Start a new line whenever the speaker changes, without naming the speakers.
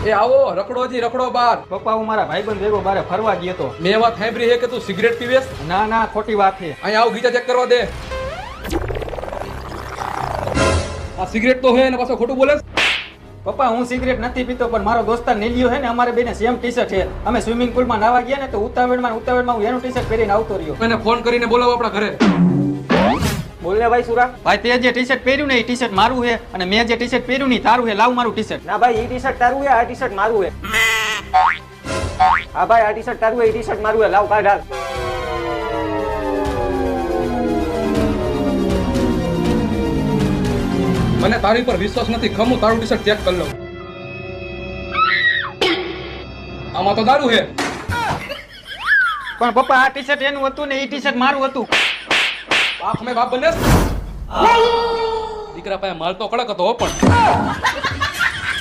એ આવો રખડોજી રખડો બાર.
પપ્પા હું મારા ભાઈબંધ ભેગો બારે ફરવા ગયો તો.
મેં વાત સાંભળી છે કે તું સિગરેટ પીવેસ?
ના ના ખોટી વાત છે.
અહીંયા આવ ગીતા ચેક કરવા દે. આ સિગરેટ તો હે ને પાછો ખોટું બોલે.
પપ્પા હું સિગરેટ નથી પીતો પણ મારો દોસ્તાર નીલિયો છે ને અમારે બેને સેમ ટી શર્ટ છે. અમે સ્વિમિંગ પુલમાં નાવા ગયા ને તો ઉતાવળમાં હું એનું ટી શર્ટ પહેરીને આવતો રહ્યો.
એને ફોન કરીને બોલાવો આપણા ઘરે.
બોલ ને ભાઈ સુરા. ભાઈ તે જે ટી શર્ટ પહેર્યું ને એ ટી શર્ટ મારું છે અને મેં જે ટી શર્ટ પહેર્યું ને તારું છે. લાવ મારું ટી શર્ટ. ના ભાઈ એ ટી શર્ટ તારું છે, આ ટી શર્ટ મારું છે. હા ભાઈ આ ટી શર્ટ તારું છે, એ ટી શર્ટ મારું છે. લાવ કાઢ હાલ.
મને તારી પર વિશ્વાસ નથી. ખમું તારું ટી શર્ટ ચેક કરી લઉં. આમાં તો દારૂ હે.
પણ પપ્પા આ ટી શર્ટ એનું હતું ને એ ટી શર્ટ મારું હતું.
બાપ મેં બાપ બને દીકરા પાસે માલ તો કડક હતો પણ